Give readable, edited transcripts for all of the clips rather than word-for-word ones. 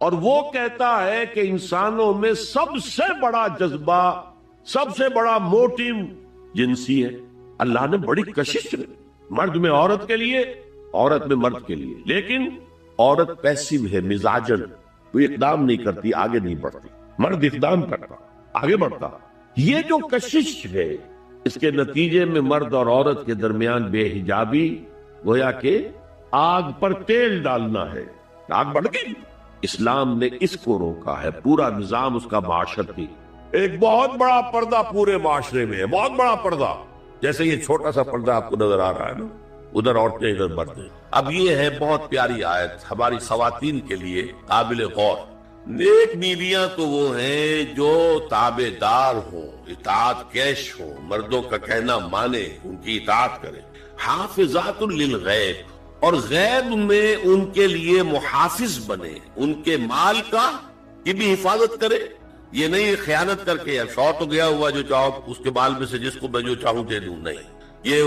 اور وہ کہتا ہے کہ انسانوں میں سب سے بڑا جذبہ، سب سے بڑا موٹیو جنسی ہے۔ اللہ نے بڑی کشش ہے، مرد میں عورت کے لیے، عورت میں مرد کے لیے، لیکن عورت پیسیو ہے، مزاجن، وہ اقدام نہیں کرتی، آگے نہیں بڑھتی، مرد اقدام کرتا، آگے بڑھتا۔ یہ جو کشش ہے، اس کے نتیجے میں مرد اور عورت کے درمیان بے حجابی گویا کہ آگ پر تیل ڈالنا ہے، آگ بڑھ گئی۔ اسلام نے اس کو روکا ہے، پورا نظام اس کا معاشرتی، ایک بہت بڑا پردہ پورے معاشرے میں ہے، بہت بڑا پردہ، جیسے یہ چھوٹا سا پردہ آپ کو نظر آ رہا ہے نا، ادھر عورتیں ادھر مرد ہیں۔ اب یہ ہے بہت پیاری آیت ہماری خواتین کے لیے قابل غور۔ نیک بیویاں تو وہ ہیں جو تابع دار ہوں، اطاعت کیش ہوں، مردوں کا کہنا مانے، ان کی اطاعت کرے۔ حافظات للغیب، اور غیب میں ان کے لیے محافظ بنے، ان کے مال کا کی بھی حفاظت کرے۔ یہ نہیں خیانت کر کے شوہر تو گیا ہوا جو چاہو اس کے مال میں سے جس کو میں جو چاہوں دے دوں، نہیں، یہ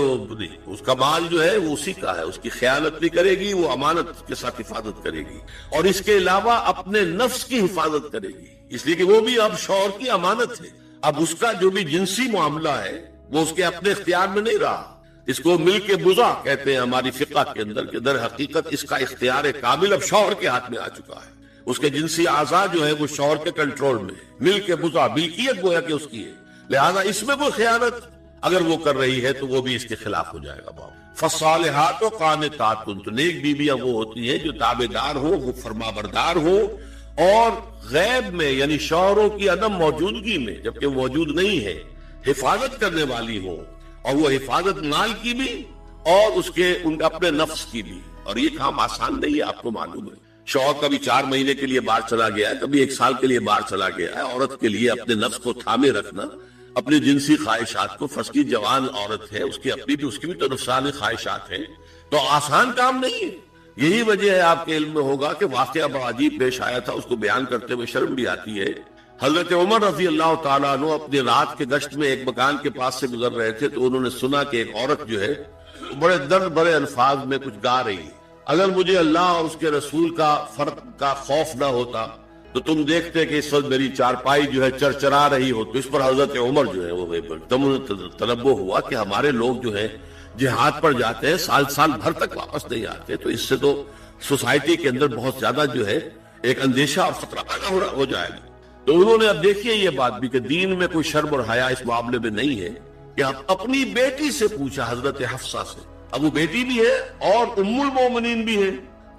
اس کا مال جو ہے وہ اسی کا ہے، اس کی خیانت بھی کرے گی، وہ امانت کے ساتھ حفاظت کرے گی، اور اس کے علاوہ اپنے نفس کی حفاظت کرے گی، اس لیے کہ وہ بھی اب شوہر کی امانت ہے۔ اب اس کا جو بھی جنسی معاملہ ہے وہ اس کے اپنے اختیار میں نہیں رہا۔ اس کو مل کے بزا کہتے ہیں ہماری فقہ کے اندر، کہ در حقیقت اس کا اختیار کامل اب شوہر کے ہاتھ میں آ چکا ہے، اس کے جنسی اعضاء جو ہے وہ شوہر کے کنٹرول میں، مل کے بزا، ملکیت گویا کہ اس کی ہے، لہذا اس میں کوئی خیانت اگر وہ کر رہی ہے تو وہ بھی اس کے خلاف ہو جائے گا۔ فالصالحات قانتات، تو نیک بیویاں وہ ہوتی ہیں جو تابع دار ہو، وہ فرما بردار ہو، اور غیب میں یعنی شوہروں کی عدم موجودگی میں، جبکہ وہ موجود نہیں ہے، حفاظت کرنے والی ہو، اور وہ حفاظت مال کی بھی اور اس کے ان اپنے نفس کی بھی۔ اور یہ کام آسان نہیں ہے، آپ کو معلوم ہے، شوہر کبھی 4 مہینے کے لیے باہر چلا گیا ہے، کبھی 1 سال کے لیے باہر چلا گیا ہے۔ عورت کے لیے اپنے نفس کو تھامے رکھنا، اپنی جنسی خواہشات کو، فرض کی جوان عورت ہے، اس کی بھی تو نفسانی خواہشات ہیں، تو آسان کام نہیں ہے۔ یہی وجہ ہے، آپ کے علم میں ہوگا کہ واقعہ بڑا عجیب پیش آیا تھا، اس کو بیان کرتے ہوئے شرم بھی آتی ہے۔ حضرت عمر رضی اللہ تعالیٰ عنہ اپنے رات کے گشت میں ایک مکان کے پاس سے گزر رہے تھے، تو انہوں نے سنا کہ ایک عورت جو ہے بڑے درد بھرے الفاظ میں کچھ گا رہی۔ اگر مجھے اللہ اور اس کے رسول کا فرق کا خوف نہ ہوتا تو تم دیکھتے کہ اس وقت میری چارپائی جو ہے چرچرا رہی ہو۔ تو اس پر حضرت عمر جو ہے وہ تنبہ ہوا کہ ہمارے لوگ جو ہے جہاد پر جاتے ہیں، سال بھر تک واپس نہیں آتے، تو اس سے تو سوسائٹی کے اندر بہت زیادہ جو ہے ایک اندیشہ اور خطرہ پیدا ہو جائے گا۔ تو انہوں نے اب دیکھیے یہ بات بھی کہ دین میں کوئی شرم اور حیا اس معاملے میں نہیں ہے، کہ اپنی بیٹی سے پوچھا، حضرت حفصہ سے، اب وہ بیٹی بھی ہے اور ام المومنین بھی ہے،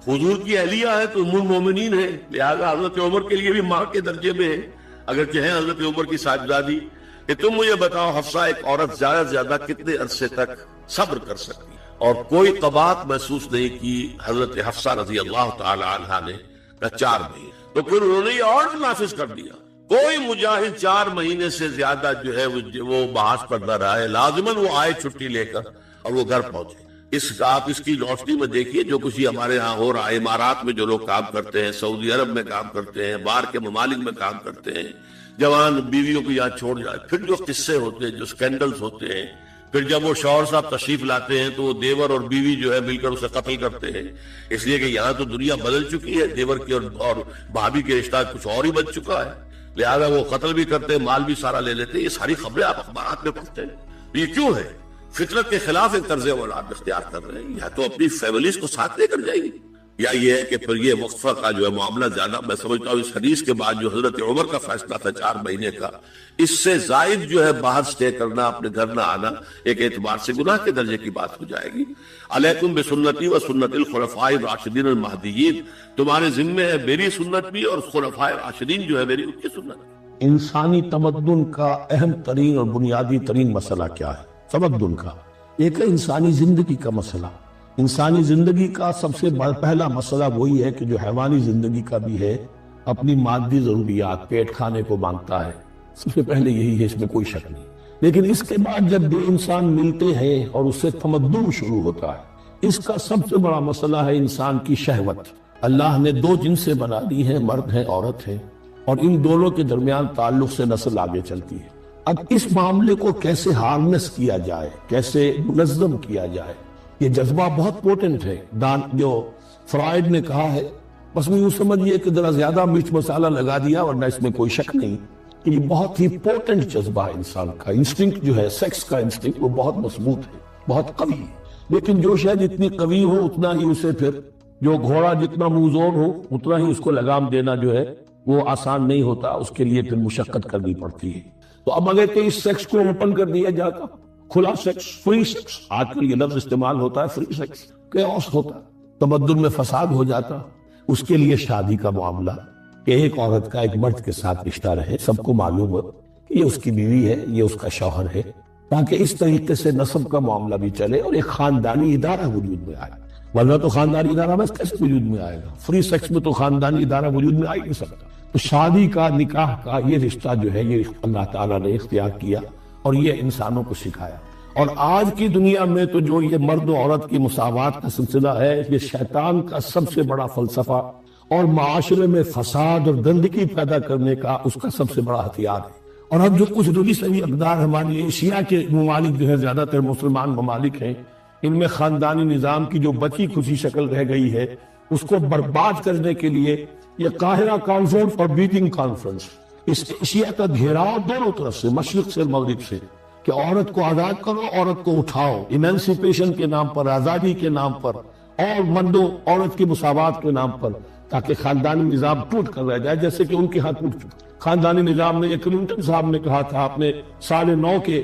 حضور کی اہلیہ ہے تو ام المومنین ہے، لہذا حضرت عمر کے لیے بھی ماں کے درجے میں ہے، اگرچہ ہے حضرت عمر کی صاحبزادی، کہ تم مجھے بتاؤ حفصہ، ایک عورت زیادہ سے زیادہ کتنے عرصے تک صبر کر سکتی؟ اور کوئی قباحت محسوس نہیں کی حضرت حفصہ رضی اللہ تعالی عنہا نے، 4 مہینے۔ تو پھر انہوں نے یہ آرڈر نافذ کر دیا، کوئی مجاہد 4 مہینے سے زیادہ جو ہے وہ محاذ پر نہ رہا ہے، لازماً وہ آئے چھٹی لے کر اور وہ گھر پہنچے۔ آپ اس کی روشنی میں دیکھیے جو کچھ ہمارے ہاں ہو رہا ہے، امارات میں جو لوگ کام کرتے ہیں، سعودی عرب میں کام کرتے ہیں، باہر کے ممالک میں کام کرتے ہیں، جوان بیویوں کو یہاں چھوڑ جائے، پھر جو قصے ہوتے ہیں، جو سکینڈلز ہوتے ہیں، پھر جب وہ شوہر صاحب تشریف لاتے ہیں تو وہ دیور اور بیوی جو ہے مل کر اسے قتل کرتے ہیں، اس لیے کہ یہاں تو دنیا بدل چکی ہے، دیور کی اور بھابھی کے رشتہ کچھ اور ہی بن چکا ہے، لہذا وہ قتل بھی کرتے ہیں، مال بھی سارا لے لیتے ہیں۔ یہ ساری خبریں آپ اخبارات میں پڑھتے ہیں۔ یہ کیوں ہے؟ فطرت کے خلاف ایک طرز اولاد اختیار کر رہے ہیں، یا تو اپنی فیملیز کو ساتھ لے کر جائیں گے، یا یہ ہے کہ پھر یہ وقفہ کا جو ہے معاملہ زیادہ، میں سمجھتا ہوں اس حدیث کے بعد جو حضرت عمر کا فیصلہ تھا 4 مہینے کا، اس سے زائد جو ہے باہر سٹے کرنا، اپنے گھر نہ آنا، ایک اعتبار سے گناہ کے درجے کی بات ہو جائے گی۔ علیکم بسنتی و سنت الخلفاء الراشدین المہدیین، تمہارے ذمے ہے میری سنت بھی اور خلفاء راشدین جو ہے میری ان کی سنت۔ انسانی تمدن کا اہم ترین اور بنیادی ترین مسئلہ کیا ہے؟ تمدن کا ایک انسانی زندگی کا مسئلہ۔ انسانی زندگی کا سب سے پہلا مسئلہ وہی ہے کہ جو حیوانی زندگی کا بھی ہے، اپنی مادی ضروریات، پیٹ کھانے کو مانگتا ہے، سب سے پہلے یہی ہے، اس میں کوئی شک نہیں۔ لیکن اس کے بعد جب دو انسان ملتے ہیں اور اس سے تمدن شروع ہوتا ہے، اس کا سب سے بڑا مسئلہ ہے انسان کی شہوت۔ اللہ نے 2 جنسیں بنا دی ہیں، مرد ہیں، عورت ہے، اور ان دونوں کے درمیان تعلق سے نسل آگے چلتی ہے۔ اب اس معاملے کو کیسے ہارنس کیا جائے، کیسے منظم کیا جائے، یہ جذبہ بہت پوٹنٹ ہے۔ جو فرائڈ نے کہا ہے، بس وہ یوں سمجھیے کہ ذرا زیادہ مرچ مسالہ لگا دیا، ورنہ اس میں کوئی شک نہیں کہ یہ بہت ہی پورٹنٹ جذبہ ہے انسان کا۔ انسٹنکٹ جو ہے، سیکس کا انسٹنکٹ، وہ بہت مضبوط ہے، بہت قوی ہے، لیکن جو شاید جتنی قوی ہو اتنا ہی اسے پھر، جو گھوڑا جتنا موزون ہو اتنا ہی اس کو لگام دینا جو ہے وہ آسان نہیں ہوتا، اس کے لیے پھر مشقت کرنی پڑتی ہے۔ تو اب اگر کہ اس سیکس کو اوپن کر دیا جاتا، کھلا سیکس، فری سیکس، آج کل یہ لفظ استعمال ہوتا ہے، فری سیکس، کیوس ہوتا، تمدن میں فساد ہو جاتا۔ اس کے لیے شادی کا معاملہ کہ ایک عورت کا ایک مرد کے ساتھ رشتہ رہے، سب کو معلوم ہو کہ یہ اس کی بیوی ہے، یہ اس کا شوہر ہے، تاکہ اس طریقے سے نسب کا معاملہ بھی چلے اور ایک خاندانی ادارہ وجود میں آئے، ورنہ تو خاندانی ادارہ بس کیسے وجود میں آئے گا؟ فری سیکس میں تو خاندانی ادارہ وجود میں آ ہی نہیں سکتا۔ تو شادی کا، نکاح کا یہ رشتہ جو ہے، یہ اللہ تعالیٰ نے اختیار کیا اور یہ انسانوں کو سکھایا۔ اور آج کی دنیا میں تو جو یہ مرد و عورت کی مساوات کا سلسلہ ہے، یہ شیطان کا سب سے بڑا فلسفہ اور معاشرے میں فساد اور گندگی پیدا کرنے کا اس کا سب سے بڑا ہتھیار ہے۔ اور اب جو کچھ دلی سبھی اقدار ہماری ایشیا کے ممالک جو ہے، زیادہ تر مسلمان ممالک ہیں، ان میں خاندانی نظام کی جو بچی کھچی شکل رہ گئی ہے، اس کو برباد کرنے کے لیے یہ قاہرہ کانفرنس اور بیجنگ کانفرنس، اس ایشیا کا گھیراؤ دونوں طرف سے، مشرق سے مغرب سے، کہ عورت کو آزاد کرو، عورت کو اٹھاؤ، ایمینسیپیشن کے نام پر، آزادی کے نام پر، اور مرد و عورت کی مساوات کے نام پر، تاکہ خاندانی نظام ٹوٹ کر رہ جائے، جیسے کہ ان کے ہاں ٹوٹ چکا۔ خاندانی نظام نے، یہ کلنٹن صاحب نے کہا تھا اپنے سال 9 کے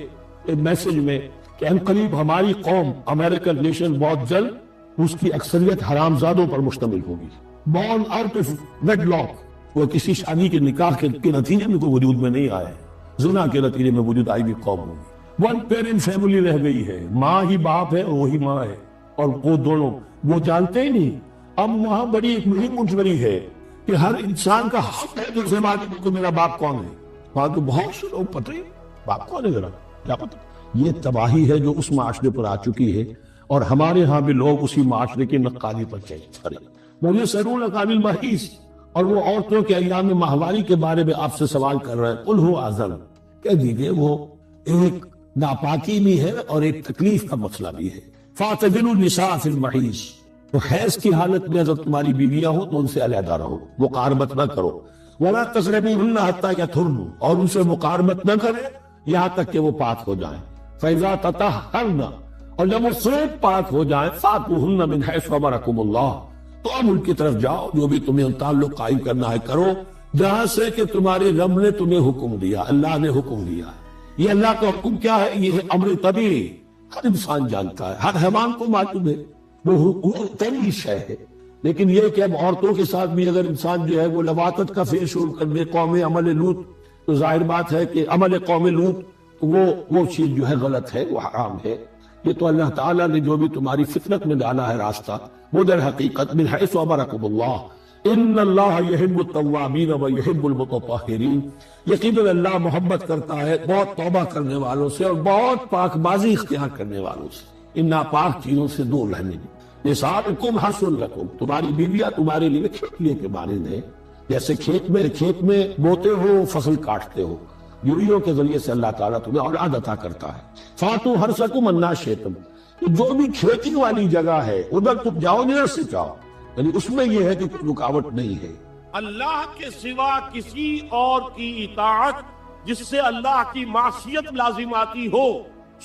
میسج میں کہ ان قریب ہماری قوم، امریکن نیشن، بہت جلد اس کی اکثریت حرامزادوں پر مشتمل ہوگی، born out of wedlock, وہ کسی شادی کے نکاح کے نتیجے میں کوئی وجود میں نہیں آئے، زنا کے نتیجے میں وجود آئی بھی قوم ہوگی۔ ون پیرنٹ فیملی رہ گئی ہے، ماں ہی باپ ہے اور وہی ماں ہے، اور وہ دونوں وہ جانتے ہی نہیں۔ اب وہاں بڑی ایک مہم اٹھ رہی ہے کہ ہر انسان کا حق ہے دوسرے معلوم کو میرا باپ کون ہے۔ وہاں تو بہت سے لوگ پتہ ہی باپ کون ہے، ذرا کیا پتہ۔ یہ تباہی ہے جو اس معاشرے پر آ چکی ہے، اور ہمارے ہاں بھی لوگ اسی معاشرے کی نقالی پر چل رہے ہیں۔ مجھے سرون قابل محیث اور وہ عورتوں کے ایام ماہواری کے بارے میں آپ سے سوال کر رہے ہیں، قل هو اذن، کہہ دیجئے وہ ایک ناپاکی بھی ہے اور ایک تکلیف کا مسئلہ بھی ہے۔ فاعتزلوا النساء فی المحیض، تو حیض کی حالت میں اگر تمہاری بیویاں ہو تو ان سے علیحدہ رہو، مقاربت نہ کرو۔ ولا تقربوهن حتی یطہرن، اور ان سے مقاربت نہ کرے یہاں تک کہ وہ پاک ہو جائیں۔ فاذا تطہرن، اور جب وہ خوب پاک ہو جائیں، فاتوهن من حیث امرکم اللہ، تو اب ان کی طرف جاؤ، جو بھی تمہیں تعلق قائم کرنا ہے کرو، جہاں سے کہ تمہارے رب نے تمہیں حکم دیا، اللہ نے حکم دیا۔ یہ اللہ کا حکم کیا ہے؟ یہ ہے امر طبیعی، ہر انسان جانتا ہے، ہر حیوان کو معلوم ہے، وہ طبیعی شے ہے۔ لیکن یہ کہ اب عورتوں کے ساتھ بھی اگر انسان جو ہے وہ لواطت کا فعل شروع کر دے، قوم عمل لوط، تو ظاہر بات ہے کہ عمل قوم لوط وہ چیز جو ہے غلط ہے، وہ حرام ہے۔ یہ تو اللہ تعالیٰ نے جو بھی تمہاری فطرت میں ڈالا ہے راستہ، وہ در حقیقت من حیث امرکم اللہ، ان اللہ یحب التوابین و یحب المتطہرین، یقیناً اللہ محبت کرتا ہے بہت توبہ کرنے والوں سے اور بہت پاک بازی اختیار کرنے والوں سے، ان ناپاک چیزوں سے دور رہنے میں۔ نساؤکم حرث لکم، تمہاری بیویاں تمہارے لیے کھیتی کے مانند ہیں، جیسے کھیت میں بوتے ہو، فصل کاٹتے ہو، یوریوں کے ذریعے سے اللہ تعالیٰ تمہیں اولاد عطا کرتا ہے۔ فاتو حرثکم انا شئتم، جو بھی کھیتی والی جگہ ہے ادھر تم جاؤ، جدھر سے جاؤ، یعنی اس میں یہ ہے کہ کوئی رکاوٹ نہیں ہے۔ اللہ کے سوا کسی اور کی اطاعت جس سے اللہ کی معصیت لازم آتی ہو،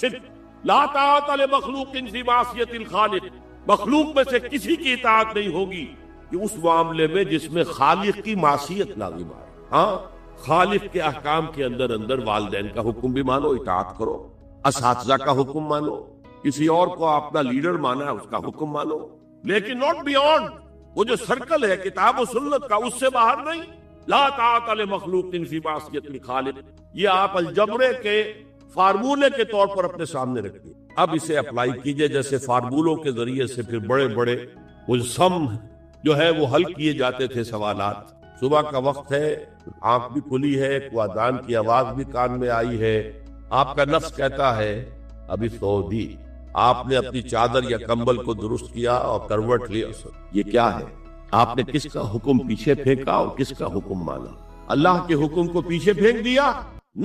شرک۔ لا طاعت لمخلوق فی معصیت الخالق، مخلوق میں سے کسی کی اطاعت نہیں ہوگی کہ اس معاملے میں جس میں خالق کی معصیت لازم آئے۔ ہاں، خالق کے احکام کے اندر والدین کا حکم بھی مانو، اطاعت کرو، اساتذہ کا حکم مانو، کسی اور کو اپنا لیڈر مانا ہے اس کا حکم مانو، لیکن ناٹ بیونڈ، وہ جو سرکل ہے کتاب و سنت کا، اس سے باہر نہیں۔ لا طاعت لمخلوق فی معصیت الخالق، یہ آپ الجبرے کے فارمولے کے طور پر اپنے سامنے رکھیے، اب اسے اپلائی کیجئے۔ جیسے فارمولوں کے ذریعے سے پھر بڑے بڑے وہ سم جو ہے وہ حل کیے جاتے تھے سوالات۔ صبح کا وقت ہے، آنکھ بھی کھلی ہے، اذان کی آواز بھی کان میں آئی ہے، آپ کا نفس کہتا ہے ابھی سو دی، آپ نے اپنی چادر یا کمبل کو درست کیا اور کروٹ لیا۔ یہ کیا ہے؟ آپ نے کس کا حکم پیچھے پھینکا اور کس کا حکم مانا؟ اللہ کے حکم کو پیچھے پھینک دیا،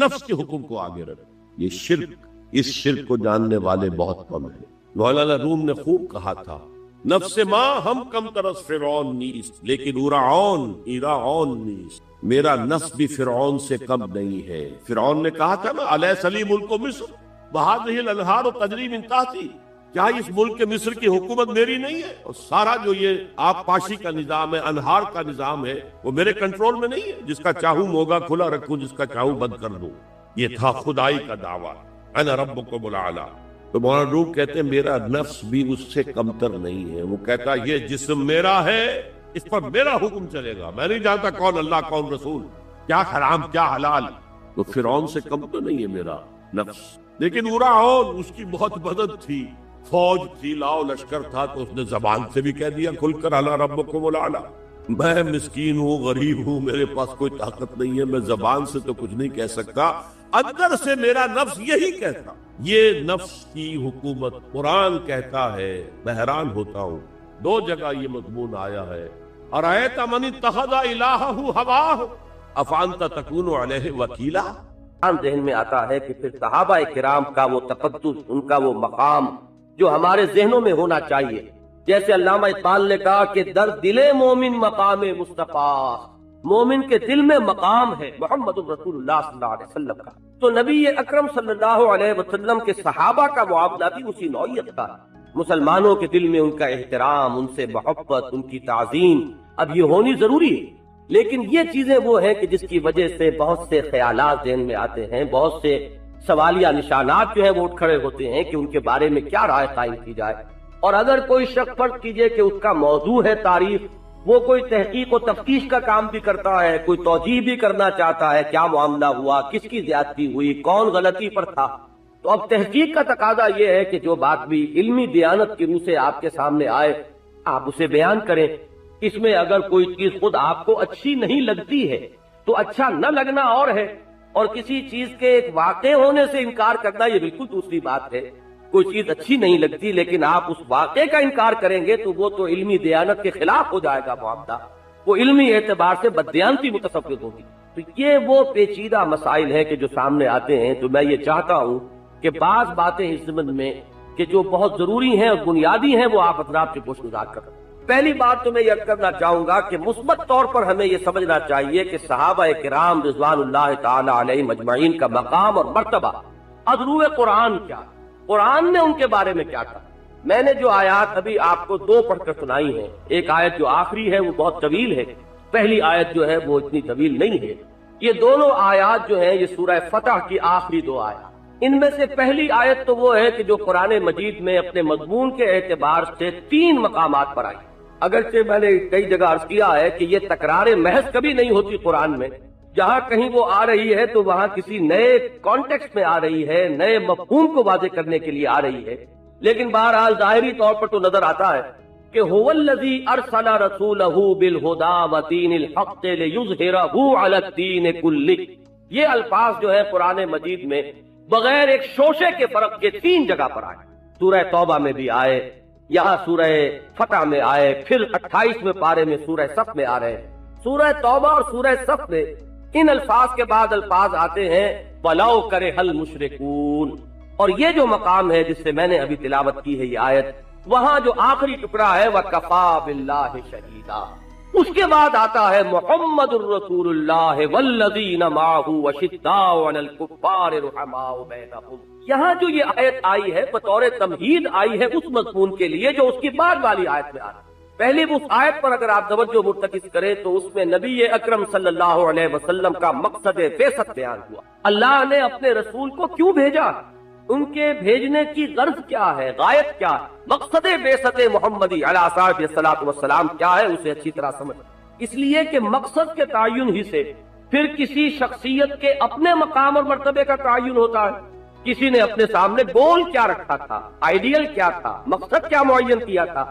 نفس کے حکم کو آگے رکھ۔ یہ شرک، اس شرک کو جاننے والے بہت کم ہیں۔ مولانا روم نے خوب کہا تھا نفس ما ہم کم ترس فرعون نیست لیکن ایراعون نیست، میرا نفس بھی فرعون سے کم نہیں ہے۔ فرعون نے کہا تھا نا الیس لی ملک مصر وہذہ الانہار تجری من تحتی، کیا اس ملک کے مصر کی حکومت میری نہیں ہے؟ اور سارا جو یہ آب پاشی کا نظام ہے، انہار کا نظام ہے، وہ میرے کنٹرول میں نہیں ہے؟ جس کا چاہوں موگا کھلا رکھوں، جس کا چاہوں بند کر دوں۔ یہ تھا خدائی کا دعویٰ، انا ربکم الاعلی۔ تو مولانا روم کہتے ہیں میرا نفس بھی اس سے کمتر نہیں ہے۔ وہ کہتا یہ جسم میرا ہے، اس پر میرا حکم چلے گا، میں نہیں جانتا کون اللہ کون رسول، کیا حرام کیا حلال۔ تو فرعون سے کم تو نہیں ہے میرا نفس، لیکن ایراعون اس کی بہت مدد تھی، فوج تھی، لاؤ لشکر تھا، تو اس نے زبان سے بھی کہہ دیا کھل کر انا ربکم الاعلی۔ میں مسکین ہوں، غریب ہوں، میرے پاس کوئی طاقت نہیں ہے، میں زبان سے تو کچھ نہیں کہہ سکتا، اندر سے میرا نفس یہی کہتا۔ یہ نفس کی حکومت قرآن کہتا ہے، میں حیران ہوتا ہوں، دو جگہ یہ مضمون آیا ہے، ارأیت من اتخذ الہہ ہواہ افانت تکون علیہ وکیلا۔ ذہن میں آتا ہے کہ پھر صحابہ کرام کا وہ تقدس، ان کا وہ مقام جو ہمارے ذہنوں میں ہونا چاہیے، جیسے علامہ اقبال نے کہا کہ در دل مومن مقام مصطفیٰ، مومن کے دل میں مقام ہے محمد رسول اللہ صلی اللہ علیہ وسلم کا۔ تو نبی اکرم صلی اللہ علیہ وسلم کے صحابہ کا معاملہ بھی اسی نوعیت کا، مسلمانوں کے دل میں ان کا احترام، ان سے محبت، ان کی تعظیم، اب یہ ہونی ضروری ہے۔ لیکن یہ چیزیں وہ ہیں کہ جس کی وجہ سے بہت سے خیالات ذہن میں آتے ہیں، بہت سے سوالیہ نشانات جو ہیں وہ اٹھ کھڑے ہوتے ہیں کہ ان کے بارے میں کیا رائے قائم کی جائے۔ اور اگر کوئی شخص فرض کیجئے کہ اس کا موضوع ہے تاریخ، وہ کوئی تحقیق و تفتیش کا کام بھی کرتا ہے، کوئی توجیہ بھی کرنا چاہتا ہے، کیا معاملہ ہوا، کس کی زیادتی ہوئی، کون غلطی پر تھا، تو اب تحقیق کا تقاضا یہ ہے کہ جو بات بھی علمی دیانت کی روح سے آپ کے سامنے آئے آپ اسے بیان کریں۔ اس میں اگر کوئی چیز خود آپ کو اچھی نہیں لگتی ہے تو اچھا نہ لگنا اور ہے، اور کسی چیز کے ایک واقع ہونے سے انکار کرنا یہ بالکل دوسری بات ہے۔ کوئی چیز اچھی نہیں لگتی لیکن آپ اس واقعے کا انکار کریں گے تو وہ تو علمی دیانت کے خلاف ہو جائے گا معاملہ، وہ علمی اعتبار سے بددیانتی متصور ہوگی۔ تو یہ وہ پیچیدہ مسائل ہیں کہ جو سامنے آتے ہیں۔ تو میں یہ چاہتا ہوں کہ بعض باتیں اس ضمن میں کہ جو بہت ضروری ہیں اور بنیادی ہیں وہ آپ حضرات سے گوش گزار کریں۔ پہلی بات تو میں یہ کرنا چاہوں گا کہ مثبت طور پر ہمیں یہ سمجھنا چاہیے کہ صحابہ کرام رضوان اللہ تعالی علیہ مجمعین کا مقام اور مرتبہ اضروء قرآن کیا، قرآن نے ان کے بارے میں کیا کہا۔ میں نے جو آیات ابھی آپ کو دو پڑھ کر سنائی ہیں، ایک آیت جو آخری ہے وہ بہت طویل ہے، پہلی آیت جو ہے وہ اتنی طویل نہیں ہے۔ یہ دونوں آیات جو ہیں یہ سورہ فتح کی آخری دو آیات، ان میں سے پہلی آیت تو وہ ہے کہ جو قرآن مجید میں اپنے مضمون کے اعتبار سے 3 مقامات پر آئی۔ اگرچہ میں نے کئی جگہ عرض کیا ہے کہ یہ تکرار محض کبھی نہیں ہوتی قرآن میں، جہاں کہیں وہ آ رہی ہے تو وہاں کسی نئے کانٹیکسٹ میں آ رہی ہے، نئے مفہوم کو واضح کرنے کے لیے آ رہی ہے۔ لیکن بہرحال ظاہری طور پر تو نظر آتا ہے کہ هو الذی ارسل رسولہ بالہدی ودین الحق لیظہرہ علی الدین کلہ۔ یہ الفاظ جو ہے قرآن مجید میں بغیر ایک شوشے کے فرق کے 3 جگہ پر آئے، سورہ توبہ میں بھی آئے، یہاں سورہ فتح میں آئے، پھر 28ویں پارے میں سورہ صف میں آ رہے ہیں۔ سورہ توبہ اور سورہ صف میں ان الفاظ کے بعد الفاظ آتے ہیں وَلَوْ كَرِهَ الْمُشْرِكُونَ، اور یہ جو مقام ہے جس سے میں نے ابھی تلاوت کی ہے یہ آیت، وہاں جو آخری ٹکڑا ہے وَكَفَى بِاللَّهِ شَهِيدًا، اس کے بعد آتا ہے محمد الرسول اللہ والذین معہ وشداء علی الکفار رحماء بینہم۔ یہاں جو یہ آیت آئی ہے بطور تمہید آئی ہے اس مضمون کے لیے جو اس کی بعد والی آیت میں آ رہا ہے۔ پہلی اس آیت پر اگر آپ توجہ مرتکز کریں تو اس میں نبی اکرم صلی اللہ علیہ وسلم کا مقصد بعثت بیان ہوا، اللہ نے اپنے رسول کو کیوں بھیجا، ان کے بھیجنے کی غرض کیا ہے، غایت کیا ہے، مقصد بعثت محمدی علیہ الصلوۃ والسلام کیا ہے، اسے اچھی طرح سمجھ۔ اس لیے کہ مقصد کے تعین ہی سے پھر کسی شخصیت کے اپنے مقام اور مرتبے کا تعین ہوتا ہے۔ کسی نے اپنے سامنے گول کیا رکھا تھا، آئیڈیل کیا تھا، مقصد کیا معین کیا تھا،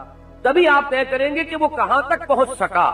تبھی آپ طے کریں گے کہ وہ کہاں تک پہنچ سکا،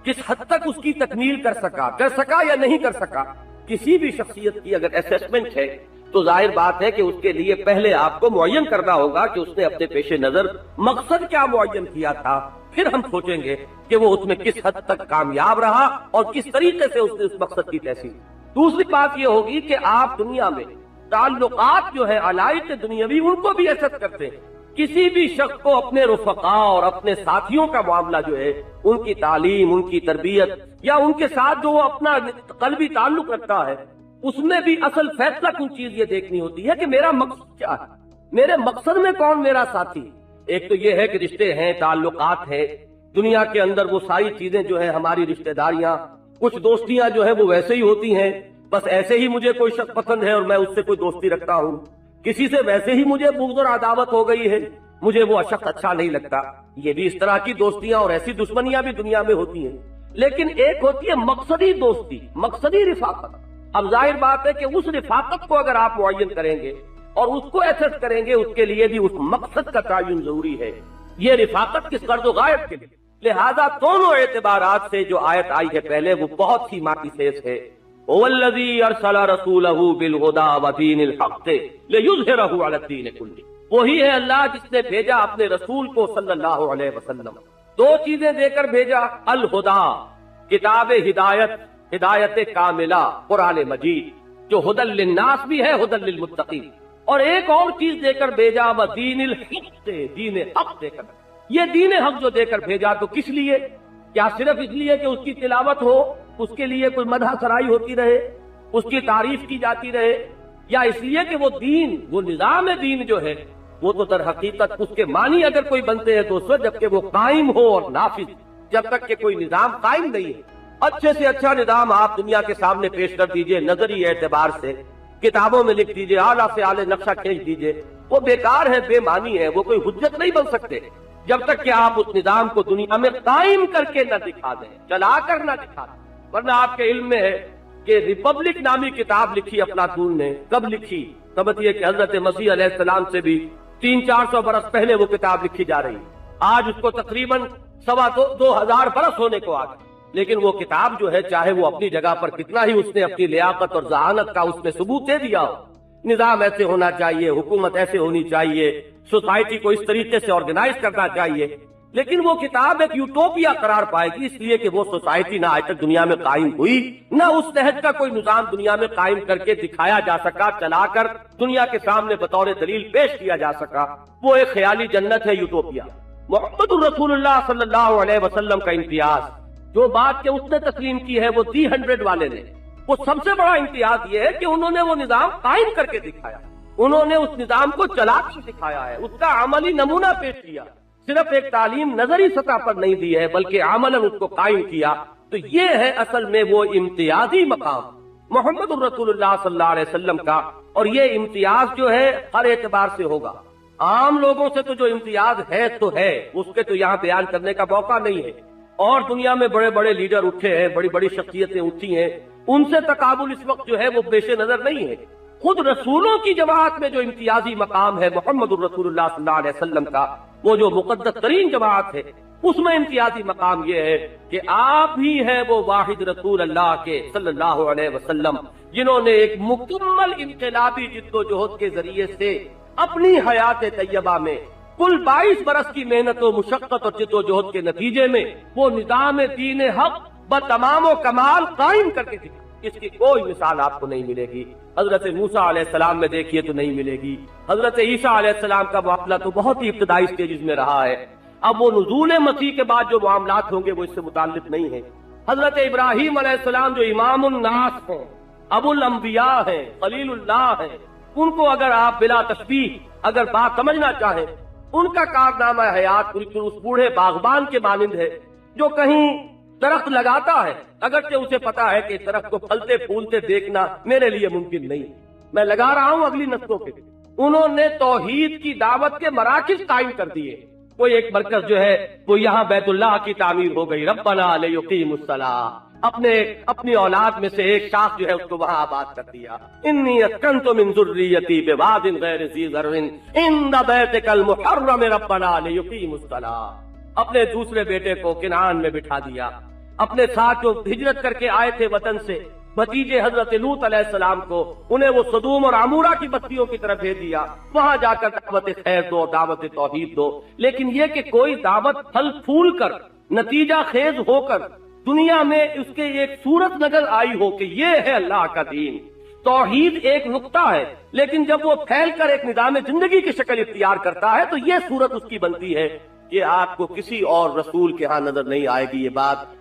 کس حد تک اس کی تکمیل کر سکا یا نہیں کر سکا۔ کسی بھی شخصیت کی اگر اسیسمنٹ ہے تو ظاہر بات ہے کہ اس کے لیے پہلے آپ کو معین کرنا ہوگا کہ اس نے اپنے پیش نظر مقصد کیا معین کیا تھا، پھر ہم سوچیں گے کہ وہ اس میں کس حد تک کامیاب رہا اور کس طریقے سے اس نے اس مقصد کی تحصیل۔ دوسری بات یہ ہوگی کہ آپ دنیا میں تعلقات جو ہے علائق دنیاوی ان کو بھی ایسٹ کرتے ہیں کسی بھی شخص کو اپنے رفقا اور اپنے ساتھیوں کا معاملہ جو ہے، ان کی تعلیم، ان کی تربیت یا ان کے ساتھ جو وہ اپنا قلبی تعلق رکھتا ہے، اس میں بھی اصل فیصلہ کن چیز یہ دیکھنی ہوتی ہے کہ میرا مقصد کیا ہے، میرے مقصد میں کون میرا ساتھی۔ ایک تو یہ ہے کہ رشتے ہیں، تعلقات ہیں، دنیا کے اندر وہ ساری چیزیں جو ہے ہماری رشتہ داریاں، کچھ دوستیاں جو ہے وہ ویسے ہی ہوتی ہیں، بس ایسے ہی مجھے کوئی شخص پسند ہے اور میں اس سے کوئی دوستی رکھتا ہوں، کسی سے ویسے ہی مجھے بغض اور عداوت ہو گئی ہے، مجھے وہ شخص اچھا نہیں لگتا۔ یہ بھی اس طرح کی دوستیاں اور ایسی دشمنیاں بھی دنیا میں ہوتی ہیں، لیکن ایک ہوتی ہے مقصدی دوستی، مقصدی رفاقت۔ اب ظاہر بات ہے کہ اس رفاقت کو اگر آپ معین کریں گے اور اس کو ایسس کریں گے، اس کے لیے بھی اس مقصد کا تعین ضروری ہے۔ یہ رفاقت کس غرض و غایت کے لیے، لہذا دونوں اعتبارات سے جو آیت آئی ہے پہلے وہ بہت ہی ماتی خیز ہے۔ هو الذی ارسل رسولہ بالہدی ودین الحق لیظہرہ علی الدین کلہ، وہی ہے اللہ جس نے بھیجا اپنے رسول کو صلی اللہ علیہ وسلم، دو چیزیں دے کر بھیجا، الہدا کتاب ہدایت، ہدایت کاملہ قرآن مجید جو ہدی للناس بھی ہے، ہدی للمتقین، اور ایک اور چیز دے کر بھیجا ودین الحق، دین حق دے کر۔ یہ دین حق جو دے کر بھیجا تو کس لیے؟ کیا صرف اس لیے کہ اس کی تلاوت ہو، اس کے لیے کوئی مدح سرائی ہوتی رہے، اس کی تعریف کی جاتی رہے، یا اس لیے کہ وہ دین، وہ نظام دین جو ہے وہ تو در حقیقت اس کے معنی اگر کوئی بنتے ہیں تو اس وقت جبکہ وہ قائم ہو اور نافذ، جب تک کہ کوئی نظام قائم نہیں ہے۔ اچھے سے اچھا نظام آپ دنیا کے سامنے پیش کر دیجئے، نظری اعتبار سے کتابوں میں لکھ دیجئے، اعلیٰ سے اعلیٰ نقشہ کھینچ دیجئے، وہ بیکار ہے، بے معنی ہے، وہ کوئی حجت نہیں بن سکتے جب تک کہ آپ اس نظام کو دنیا میں قائم کر کے نہ دکھا دیں، چلا کر نہ دکھا دیں۔ ورنہ آپ کے علم میں ہے کہ ریپبلک نامی کتاب لکھی افلاطون نے، کب لکھی؟ سمجھیے کہ حضرت مسیح علیہ السلام سے بھی 300-400 برس پہلے وہ کتاب لکھی جا رہی، آج اس کو تقریباً 2,000 برس ہونے کو آ گئے، لیکن وہ کتاب جو ہے چاہے وہ اپنی جگہ پر کتنا ہی اس نے اپنی لیاقت اور ذہانت کا اس میں ثبوت دے دیا ہو، نظام ایسے ہونا چاہیے، حکومت ایسے ہونی چاہیے، سوسائٹی کو اس طریقے سے آرگنائز کرنا چاہیے، لیکن وہ کتاب ایک یوٹوپیا قرار پائے گی، اس لیے کہ وہ سوسائٹی نہ آج تک دنیا میں قائم ہوئی، نہ اس تحت کا کوئی نظام دنیا میں قائم کر کے دکھایا جا سکا، چلا کر دنیا کے سامنے بطور دلیل پیش کیا جا سکا۔ وہ ایک خیالی جنت ہے، یوٹوپیا۔ محمد الرسول اللہ صلی اللہ علیہ وسلم کا امتیاز، جو بات کہ اس نے تسلیم کی ہے وہ D100 والے نے، وہ سب سے بڑا امتیاز یہ ہے کہ انہوں نے وہ نظام قائم کر کے دکھایا، انہوں نے اس نظام کو چلا کر دکھایا ہے، اس کا عملی نمونہ پیش کیا، صرف ایک تعلیم نظری سطح پر نہیں دی ہے بلکہ عملاً اس کو قائم کیا۔ تو یہ ہے اصل میں وہ امتیازی مقام محمد الرسول اللہ صلی اللہ علیہ وسلم کا، اور یہ امتیاز جو ہے ہر اعتبار سے ہوگا۔ عام لوگوں سے تو جو امتیاز ہے تو ہے، اس کے تو یہاں بیان کرنے کا موقع نہیں ہے، اور دنیا میں بڑے بڑے لیڈر اٹھے ہیں، بڑی بڑی شخصیتیں اٹھی ہیں، ان سے تقابل اس وقت جو ہے وہ پیش نظر نہیں ہے۔ خود رسولوں کی جماعت میں جو امتیازی مقام ہے محمد الرسول اللہ صلی اللہ علیہ وسلم کا، وہ جو مقدس ترین جماعت ہے، اس میں امتیازی مقام یہ ہے کہ آپ ہی ہے وہ واحد رسول اللہ کے صلی اللہ علیہ وسلم جنہوں نے ایک مکمل انقلابی جد و جہد کے ذریعے سے اپنی حیات طیبہ میں کل 22 برس کی محنت و مشقت اور جد و جہد کے نتیجے میں وہ نظام دین حق بتمام و کمال قائم کر کے دکھا۔ اس کی کوئی مثال آپ کو نہیں ملے گی، حضرت موسیٰ علیہ السلام میں دیکھیے تو نہیں ملے گی، حضرت عیسیٰ علیہ السلام کا معاملہ تو بہت ہی ابتدائی سٹیجز میں رہا ہے، اب وہ نزول مسیح کے بعد جو معاملات ہوں گے وہ اس سے متعلق نہیں ہیں۔ حضرت ابراہیم علیہ السلام جو امام الناس ہیں، ابو الانبیاء ہیں، خلیل اللہ ہیں، ان کو اگر آپ بلا تشبیہ اگر بات سمجھنا چاہیں، ان کا کارنامہ حیات بالکل اس بوڑھے باغبان کے مانند ہے جو کہیں درخت لگاتا ہے، اگرچہ اسے پتا ہے کہ درخت کو پھلتے پھولتے دیکھنا میرے لیے ممکن نہیں، میں لگا رہا ہوں اگلی نسلوں کے لیے۔ انہوں نے توحید کی دعوت کے مراکز قائم کر دیے، کوئی ایک مرکز جو ہے وہ یہاں بیت اللہ کی تعمیر ہو گئی، ربنا لیقیموا الصلاۃ، اپنی اولاد میں سے ایک شاخ جو ہے اس کو وہاں آباد کر دیا، انی اسکنت من ذریتی بواد غیر ذی زرع عند بیتک المحرم ربنا لیقیموا الصلاۃ، اپنے دوسرے بیٹے کو کنعان میں بٹھا دیا، اپنے ساتھ جو ہجرت کر کے آئے تھے وطن سے بھتیجے حضرت لوط علیہ السلام کو، انہیں وہ صدوم اور عمورہ کی بستیوں کی طرف بھیج دیا، وہاں جا کر دعوت خیر دو، دعوت توحید دو، لیکن یہ کہ کوئی دعوت پھل پھول کر نتیجہ خیز ہو کر دنیا میں اس کے ایک صورت نظر آئی ہو کہ یہ ہے اللہ کا دین، توحید ایک نقطہ ہے، لیکن جب وہ پھیل کر ایک نظام زندگی کی شکل اختیار کرتا ہے تو یہ صورت اس کی بنتی ہے کہ آپ کو کسی اور رسول کے ہاں نظر نہیں آئے گی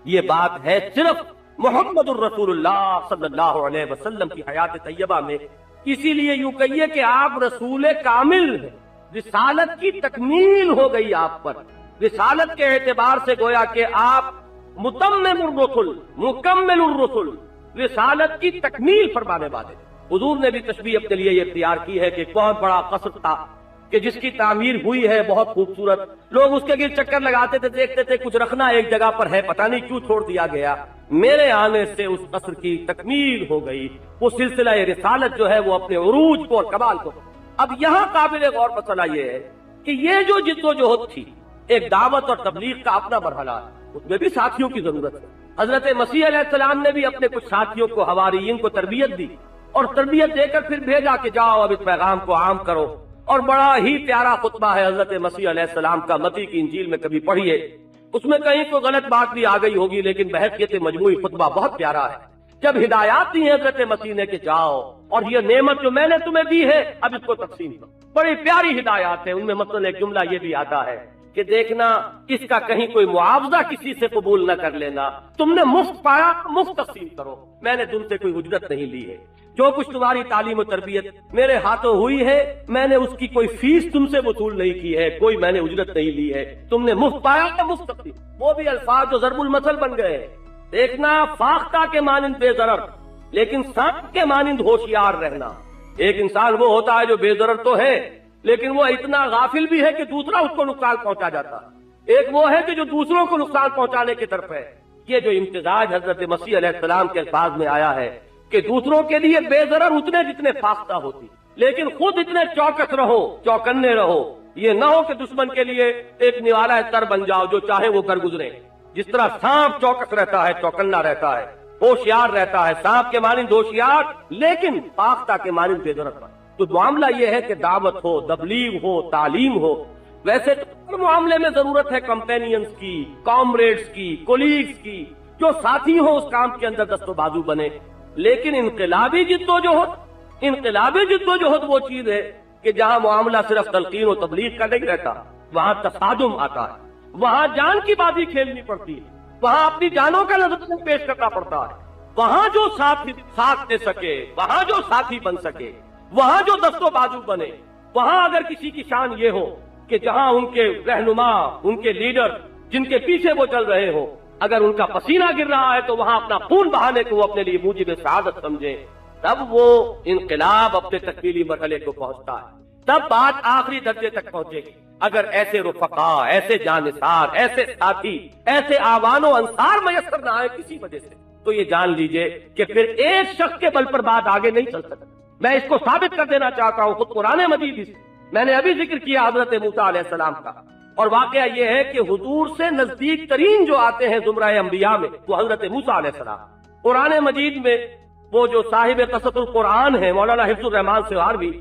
یہ بات ہے صرف محمد الرسول اللہ صلی اللہ علیہ وسلم کی حیات طیبہ میں۔ اسی لیے یوں کہیے کہ آپ رسول کامل ہیں، رسالت کی تکمیل ہو گئی آپ پر، رسالت کے اعتبار سے گویا کہ آپ متمم الرسل، مکمل الرسل، رسالت کی تکمیل فرمانے والے۔ حضور نے بھی تشبیہ اپنے لیے یہ اختیار کی ہے کہ ایک بہت بڑا قصر تھا کہ جس کی تعمیر ہوئی ہے بہت خوبصورت، لوگ اس کے گرد چکر لگاتے تھے، دیکھتے تھے کچھ رکھنا ایک جگہ پر ہے، پتہ نہیں کیوں چھوڑ دیا گیا۔ میرے آنے سے اس قصر کی تکمیل ہو گئی، وہ سلسلہ رسالت جو ہے وہ اپنے عروج کو اور کمال کو۔ اب یہاں قابل غور مسئلہ یہ ہے کہ یہ جو جد و جہد تھی، ایک دعوت اور تبلیغ کا اپنا مرحلہ ہے، اس میں بھی ساتھیوں کی ضرورت ہے۔ حضرت مسیح علیہ السلام نے بھی اپنے کچھ ساتھیوں کو، حواریین کو تربیت دی، اور تربیت دے کر پھر بھیجا کہ جاؤ اب اس پیغام کو عام کرو۔ اور بڑا ہی پیارا خطبہ ہے حضرت مسیح علیہ السلام کا، متی کی انجیل میں کبھی پڑھیے، اس میں کہیں کوئی غلط بات بھی آ گئی ہوگی لیکن بحیثیت مجموعی خطبہ بہت پیارا ہے۔ جب ہدایات دی ہیں حضرت مسیح نے کہ جاؤ اور یہ نعمت جو میں نے تمہیں دی ہے اب اس کو تقسیم کرو، بڑی پیاری ہدایات ہیں۔ ان میں مثلا ایک جملہ یہ بھی آتا ہے کہ دیکھنا اس کا کہیں کوئی معاوضہ کسی سے قبول نہ کر لینا، تم نے مفت پایا مفت تقسیم کرو، میں نے تم سے کوئی اجرت نہیں لی ہے، جو کچھ تمہاری تعلیم و تربیت میرے ہاتھوں ہوئی ہے میں نے اس کی کوئی فیس تم سے وصول نہیں کی ہے، کوئی میں نے اجرت نہیں لی ہے، تم نے مفت پایا یا مفت تقسیم۔ وہ بھی الفاظ جو ضرب المثل بن گئے ہیں۔ دیکھنا فاختہ کے مانند بے ضرر لیکن سانپ کے مانند ہوشیار رہنا۔ ایک انسان وہ ہوتا ہے جو بے ضرر تو ہے لیکن وہ اتنا غافل بھی ہے کہ دوسرا اس کو نقصان پہنچا جاتا ہے، ایک وہ ہے کہ جو دوسروں کو نقصان پہنچانے کی طرف ہے۔ یہ جو امتزاج حضرت مسیح علیہ السلام کے الفاظ میں آیا ہے کہ دوسروں کے لیے بے ضرر اتنے جتنے فاختہ ہوتی، لیکن خود اتنے چوکس رہو، چوکنے رہو، یہ نہ ہو کہ دشمن کے لیے ایک نوالا تر بن جاؤ جو چاہے وہ کر گزرے۔ جس طرح سانپ چوکس رہتا ہے، چوکنا رہتا ہے، ہوشیار رہتا ہے، سانپ کے مانند ہوشیار لیکن فاختہ کے مانند بے ضرر۔ تو معاملہ یہ ہے کہ دعوت ہو، تبلیغ ہو، تعلیم ہو۔ ویسے تو ہر معاملے میں ضرورت ہے کمپینینز کی، کامریڈز کی، کولیگز کی، جو ساتھی ہو اس کام کے اندر دست و بازو بنے۔ لیکن انقلابی جدوجہد وہ چیز ہے کہ جہاں معاملہ صرف تلقین و تبلیغ کا نہیں رہتا، وہاں تصادم آتا ہے، وہاں جان کی بازی کھیلنی پڑتی ہے، وہاں اپنی جانوں کا نظر پیش کرنا پڑتا ہے۔ وہاں جو ساتھ دے سکے، وہاں جو ساتھی بن سکے، وہاں جو دست و بازو بنے، وہاں اگر کسی کی شان یہ ہو کہ جہاں ان کے رہنما، ان کے لیڈر جن کے پیچھے وہ چل رہے ہو، اگر ان کا پسینہ گر رہا ہے تو وہاں اپنا خون بہانے کو وہ اپنے لیے موجب سعادت سمجھے، تب وہ انقلاب اپنے تکمیلی مرحلے کو پہنچتا ہے، تب بات آخری درجے تک پہنچے گی۔ اگر ایسے رفقا، ایسے جانثار، ایسے ساتھی، ایسے آوان و انصار میسر نہ آئے کسی وجہ سے، تو یہ جان لیجئے کہ پھر ایک شخص کے بل پر بات آگے نہیں چل سکتی۔ میں اس کو ثابت کر دینا چاہتا ہوں خود قرآن مجید سے، میں نے ابھی ذکر کیا حضرت موسیٰ علیہ السلام کا، اور واقعہ یہ ہے کہ حضور سے نزدیک ترین جو آتے ہیں زمرہ انبیاء میں وہ حضرت موسیٰ علیہ السلام۔ قرآن مجید میں وہ جو صاحب قصۃ القرآن ہیں مولانا حفظ الرحمان سہاروی،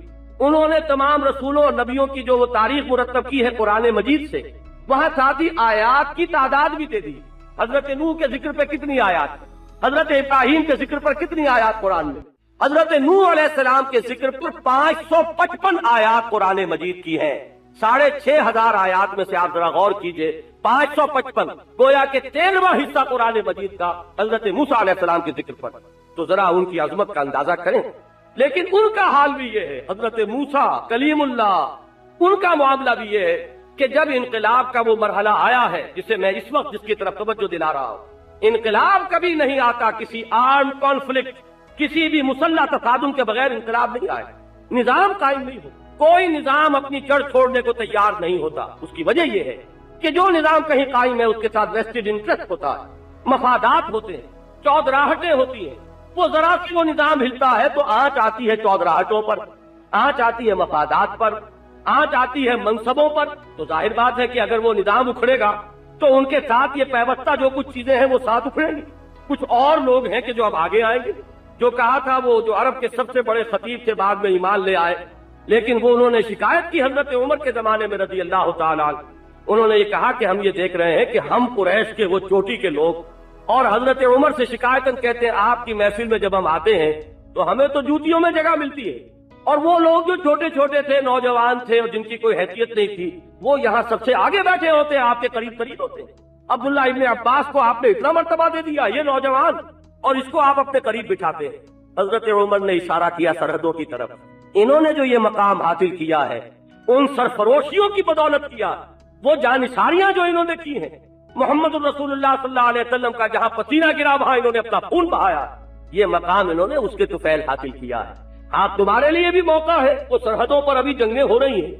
انہوں نے تمام رسولوں اور نبیوں کی جو وہ تاریخ مرتب کی ہے قرآن مجید سے، وہاں ساتھ ہی آیات کی تعداد بھی دے دی۔ حضرت نوح کے ذکر پہ کتنی آیات، حضرت ابراہیم کے ذکر پر کتنی آیات قرآن میں، حضرت نوح علیہ السلام کے ذکر پر 555 آیات قرآن مجید کی ہیں۔ 6500 آیات میں سے آپ ذرا غور کیجئے، 555 گویا کہ 13واں حصہ قرآن مجید کا حضرت موسیٰ علیہ السلام کے ذکر پر، تو ذرا ان کی عظمت کا اندازہ کریں۔ لیکن ان کا حال بھی یہ ہے، حضرت موسیٰ کلیم اللہ، ان کا معاملہ بھی یہ ہے کہ جب انقلاب کا وہ مرحلہ آیا ہے جسے میں اس وقت جس کی طرف توجہ دلا رہا ہوں، انقلاب کبھی نہیں آتا کسی آرم کانفلکٹ، کسی بھی مسلح تصادم کے بغیر انقلاب نہیں آئے، نظام قائم نہیں ہو، کوئی نظام اپنی جڑ چھوڑنے کو تیار نہیں ہوتا۔ اس کی وجہ یہ ہے کہ جو نظام کہیں قائم ہے اس کے ساتھ ویسٹڈ انٹرسٹ ہوتا ہے، مفادات ہوتے ہیں، چودراہٹیں ہوتی ہیں، وہ ذرا سے وہ نظام ہلتا ہے تو آنچ آتی ہے چودراہٹوں پر، آنچ آتی ہے مفادات پر، آنچ آتی ہے منصبوں پر۔ تو ظاہر بات ہے کہ اگر وہ نظام اکھڑے گا تو ان کے ساتھ یہ پیوستہ جو کچھ چیزیں ہیں وہ ساتھ اکھڑیں گی۔ کچھ اور لوگ ہیں کہ جو اب آگے آئیں گے، جو کہا تھا وہ جو عرب کے سب سے بڑے خطیب تھے بعد میں ایمان لے آئے، لیکن وہ انہوں نے شکایت کی حضرت عمر کے زمانے میں رضی اللہ تعالیٰ عنہ، انہوں نے یہ کہا کہ ہم یہ دیکھ رہے ہیں کہ ہم قریش کے وہ چوٹی کے لوگ، اور حضرت عمر سے شکایتاً کہتے ہیں آپ کی محفل میں جب ہم آتے ہیں تو ہمیں تو جوتیوں میں جگہ ملتی ہے، اور وہ لوگ جو چھوٹے چھوٹے تھے، نوجوان تھے اور جن کی کوئی حیثیت نہیں تھی، وہ یہاں سب سے آگے بیٹھے ہوتے ہیں، آپ کے قریب قریب ہوتے ہیں۔ عبداللہ ابن عباس کو آپ نے اتنا مرتبہ دے دیا، یہ نوجوان، اور اس کو آپ اپنے قریب بٹھاتے ہیں۔ حضرت عمر نے اشارہ کیا سرحدوں کی طرف، انہوں نے جو یہ مقام حاصل کیا ہے ان سرفروشیوں کی بدولت کیا، وہ جانثاریاں جو انہوں نے کی ہیں، محمد الرسول اللہ صلی اللہ علیہ وسلم کا جہاں پسینہ گرا وہاں انہوں نے اپنا خون بہایا، یہ مقام انہوں نے اس کے طفیل حاصل کیا ہے۔ آپ تمہارے لیے بھی موقع ہے، وہ سرحدوں پر ابھی جنگیں ہو رہی ہیں،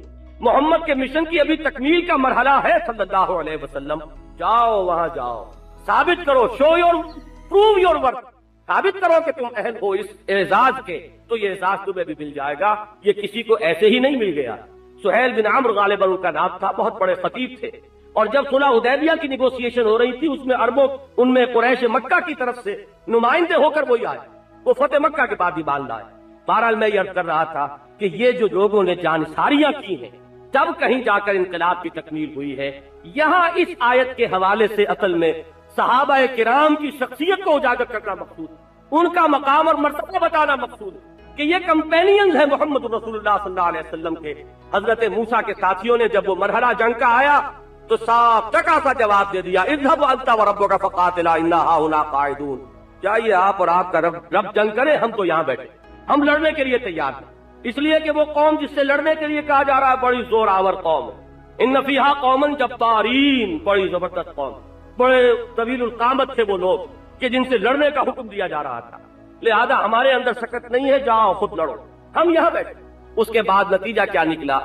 محمد کے مشن کی ابھی تکمیل کا مرحلہ ہے صلی اللہ علیہ وسلم، جاؤ وہاں جاؤ، ثابت کرو، show your prove your work, ثابت کرو کہ تم اہل ہو اس اعزاز کے، تو یہ اعزاز تمہیں بھی مل جائے گا، یہ کسی کو ایسے ہی نہیں مل گیا۔ سہیل بن عمرو غالباً ان کا نام تھا، بہت بڑے خطیب تھے، اور جب صلح حدیبیہ کی نیگوسیشن ہو رہی تھی اس میں عربوں، ان میں قریش مکہ کی طرف سے نمائندے ہو کر وہی آئے، وہ فتح مکہ کے بعد ہی مان لائے۔ بہرحال میں یہ عرض کر رہا تھا کہ یہ جو لوگوں نے جانثاریاں کی ہیں تب کہیں جا کر انقلاب کی تکمیل ہوئی ہے۔ یہاں اس آیت کے حوالے سے اصل میں صحابہ کرام کی شخصیت کو اجاگر کرنا مقصود، ان کا مقام اور مرتبہ بتانا مقصود کہ یہ کمپینینز ہیں محمد رسول اللہ صلی اللہ علیہ وسلم کے۔ حضرت موسیٰ کے ساتھیوں نے جب وہ مرحلہ جنگ کا آیا تو صاف ٹکا سا جواب دے دیا، اذهب انت وربك فقاتلا انا هاهنا قاعدون، چاہیے آپ اور آپ کا رب جنگ کرے، ہم تو یہاں بیٹھے، ہم لڑنے کے لیے تیار ہیں۔ اس لیے کہ وہ قوم جس سے لڑنے کے لیے کہا جا رہا ہے بڑی زور آور قوم ہے، ان فیہا قوما جبارین، بڑی زبردست قوم، بڑے طویل القامت تھے وہ لوگ کہ جن سے لڑنے کا حکم دیا جا رہا تھا، لہذا ہمارے اندر سکت نہیں ہے، جاؤ خود لڑو، ہم یہاں بیٹھے۔ اس کے بعد نتیجہ کیا نکلا؟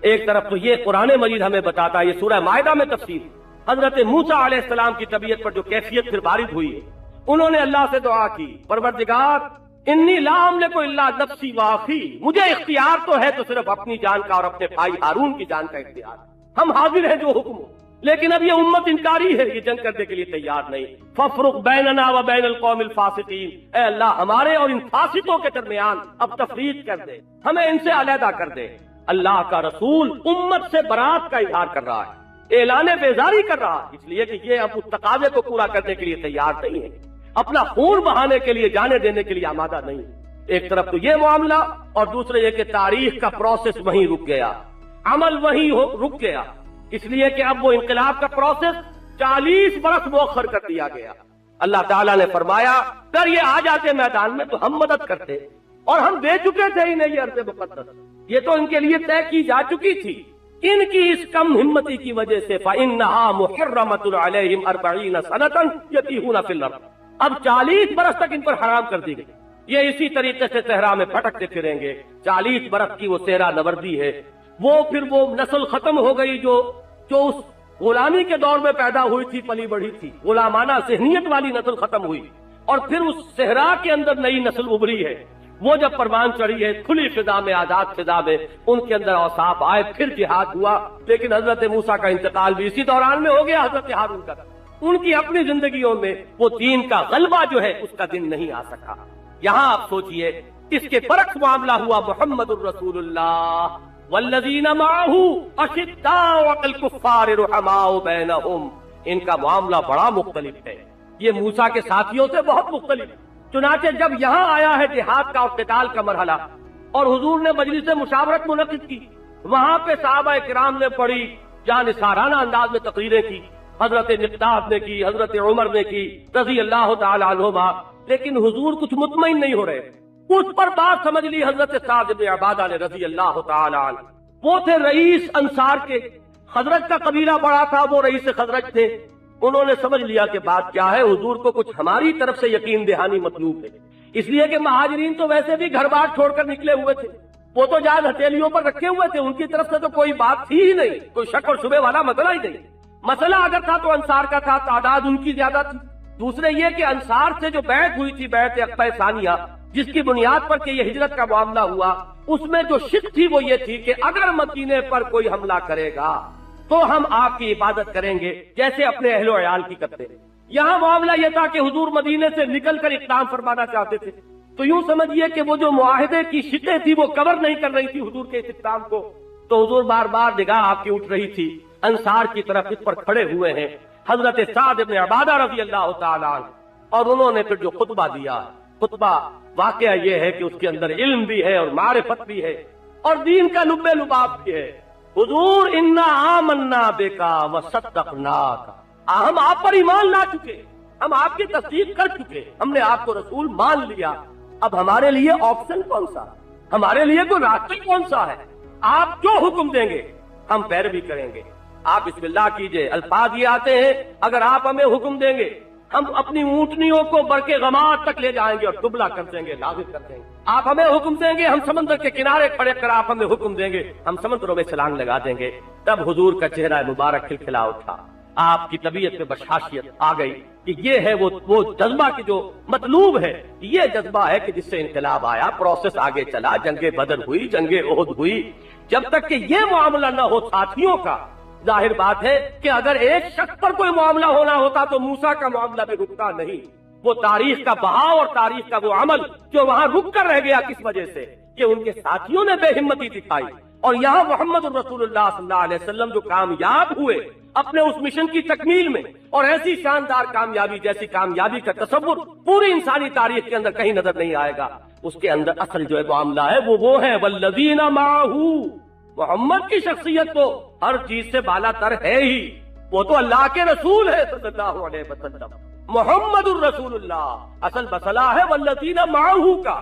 ایک طرف تو یہ قرآن مجید ہمیں بتاتا ہے، یہ سورہ مائدہ میں تفسیر، حضرت موسیٰ علیہ السلام کی طبیعت پر جو کیفیت پھر وارد ہوئی ہے، انہوں نے اللہ سے دعا کی، پروردگار انی لا املک الا نفسی واخی، مجھے اختیار تو ہے تو صرف اپنی جان کا اور اپنے بھائی ہارون کی جان کا اختیار، ہم حاضر ہیں جو حکم ہو، لیکن اب یہ امت انکاری ہے، یہ جنگ کرنے کے لیے تیار نہیں، فافرق بیننا و بین القوم الفاسقین، اے اللہ ہمارے اور ان فاسقوں کے درمیان اب تفریق کر دے، ہمیں ان سے علیحدہ کر دے۔ اللہ کا رسول امت سے برات کا اظہار کر رہا ہے، اعلان بیزاری کر رہا ہے، اس لیے کہ یہ اب اس تقاضے کو پورا کرنے کے لیے تیار نہیں ہے، اپنا خون بہانے کے لیے، جانے دینے کے لیے آمادہ نہیں۔ ایک طرف تو یہ معاملہ، اور دوسرے یہ کہ تاریخ کا پروسیس وہیں رک گیا، عمل وہیں رک گیا، اس لیے کہ اب وہ انقلاب کا پروسیس 40 برس مؤخر کر دیا گیا۔ اللہ تعالیٰ نے فرمایا اگر یہ آ جاتے میدان میں تو ہم مدد کرتے، اور ہم دے چکے تھے انہیں یہ ارض مقدس، یہ تو ان کے لیے طے کی جا چکی تھی، ان کی اس کم ہمتی کی وجہ سے فَإِنَّهَا مُحَرَّمَةٌ عَلَيْهِمْ 40 سَنَةً يَتِيهُونَ فِي الْأَرْضِ، اب 40 برس تک ان پر حرام کر دی گئی، یہ اسی طریقے سے صحرا میں بھٹکتے پھریں گے، 40 برس کی وہ صحرا نوردی ہے، وہ پھر وہ نسل ختم ہو گئی جو اس غلامی کے دور میں پیدا ہوئی تھی، پلی بڑھی تھی، غلامانہ ذہنیت والی نسل ختم ہوئی، اور پھر اس صحرا کے اندر نئی نسل ابھری ہے، وہ جب پروان چڑھی ہے کھلی فضا میں، آزاد فضا میں، ان کے اندر اوصاف آئے، پھر جہاد ہوا، لیکن حضرت موسیٰ کا انتقال بھی اسی دوران میں ہو گیا، حضرت ہارون کا، ان کی اپنی زندگیوں میں وہ دین کا غلبہ جو ہے اس کا دن نہیں آ سکا۔ یہاں آپ سوچئے اس کے برعکس معاملہ ہوا محمد الرسول اللہ والذین معہ اشداء علی الکفار رحماء بینہم، ان کا معاملہ بڑا مختلف ہے، یہ موسیٰ کے ساتھیوں سے بہت مختلف ہے۔ چنانچہ جب یہاں آیا ہے جہاد کا اور قتال کا مرحلہ، اور حضور نے مجلس مشاورت منعقد کی، وہاں پہ صحابہ کرام نے بڑی جانثارانہ انداز میں تقریریں کی، حضرت مقداد نے کی، حضرت عمر نے کی رضی اللہ تعالی عنہما، لیکن حضور کچھ مطمئن نہیں ہو رہے، اس پر بات سمجھ لی حضرت سعد بن عبادہ نے رضی اللہ تعالی عنہ، وہ تھے رئیس انصار کے، خزرج کا قبیلہ بڑا تھا، وہ رئیس خزرج تھے، انہوں نے سمجھ لیا کہ بات کیا ہے، حضور کو کچھ ہماری طرف سے یقین دہانی مطلوب ہے، اس لیے کہ مہاجرین تو ویسے بھی گھر بار چھوڑ کر نکلے ہوئے تھے، وہ تو جان ہتھیلیوں پر رکھے ہوئے تھے، ان کی طرف سے تو کوئی بات تھی ہی نہیں، کوئی شک اور شبہ والا مسئلہ ہی نہیں، مسئلہ اگر تھا تو انصار کا تھا، تعداد ان کی زیادہ تھی، دوسرے یہ کہ انصار سے جو بیعت ہوئی تھی، بیعت عقبہ ثانیہ، جس کی بنیاد پر کہ یہ ہجرت کا معاملہ ہوا، اس میں جو شک تھی وہ یہ تھی کہ اگر مدینے پر کوئی حملہ کرے گا تو ہم آپ کی عبادت کریں گے جیسے اپنے اہل و عیال کی کرتے ہیں۔ یہاں معاملہ یہ تھا کہ حضور مدینے سے نکل کر اقدام فرمانا چاہتے تھے، تو یوں سمجھیے کہ وہ جو معاہدے کی شکیں تھی وہ کور نہیں کر رہی تھی حضور کے اس اقدام کو، تو حضور بار بار نگاہ آپ کی اٹھ رہی تھی انصار کی طرف، اس پر کھڑے ہوئے ہیں حضرت سعد بن عبادہ رضی اللہ تعالی عنہ، اور انہوں نے پھر جو خطبہ دیا خطبہ واقعہ یہ ہے کہ اس کے اندر علم بھی ہے اور معرفت بھی ہے اور دین کا لب لباب بھی ہے. حضور انا آمنا بکا وصدقناک، ہم آپ پر ایمان لا چکے، ہم آپ کی تصدیق کر چکے، ہم نے آپ کو رسول مان لیا. اب ہمارے لیے آپشن کون سا، ہمارے لیے کوئی راستہ کون سا ہے؟ آپ جو حکم دیں گے ہم پیروی کریں گے. آپ بسم اللہ کیجئے، الفاظ یہ آتے ہیں اگر آپ ہمیں حکم دیں گے ہم اپنی اونٹنیوں کو برقے غمار تک لے جائیں گے اور دبلا کر دیں گے، نازل کر دیں گے. آپ ہمیں حکم دیں گے ہم سمندر کے کنارے کھڑے کر آپ ہمیں حکم دیں گے ہم سمندروں میں چھلانگ لگا دیں گے. تب حضور کا چہرہ مبارک کھلکھلا اٹھا، آپ کی طبیعت میں بشاشیت آ گئی کہ یہ ہے وہ جذبہ کی جو مطلوب ہے. یہ جذبہ ہے کہ جس سے انقلاب آیا، پروسیس آگے چلا، جنگ بدر ہوئی، جنگ احد ہوئی. جب تک کہ یہ معاملہ نہ ہو ساتھیوں کا، ظاہر بات ہے کہ اگر ایک شخص پر کوئی معاملہ ہونا ہوتا تو موسیٰ کا معاملہ بھی رکتا نہیں. وہ تاریخ کا بہاؤ اور تاریخ کا وہ عمل جو وہاں رک کر رہ گیا کس وجہ سے کہ ان کے ساتھیوں نے بے ہمتی دکھائی. اور یہاں محمد الرسول اللہ صلی اللہ علیہ وسلم جو کامیاب ہوئے اپنے اس مشن کی تکمیل میں، اور ایسی شاندار کامیابی جیسی کامیابی کا تصور پوری انسانی تاریخ کے اندر کہیں نظر نہیں آئے گا. اس کے اندر اصل جو معاملہ ہے وہ ہے والذین معہ. محمد کی شخصیت تو ہر چیز سے بالا تر ہے ہی، وہ تو اللہ کے رسول ہے صلی اللہ علیہ وسلم. محمد الرسول اللہ اصل مسئلہ ہے والذین معہ کا.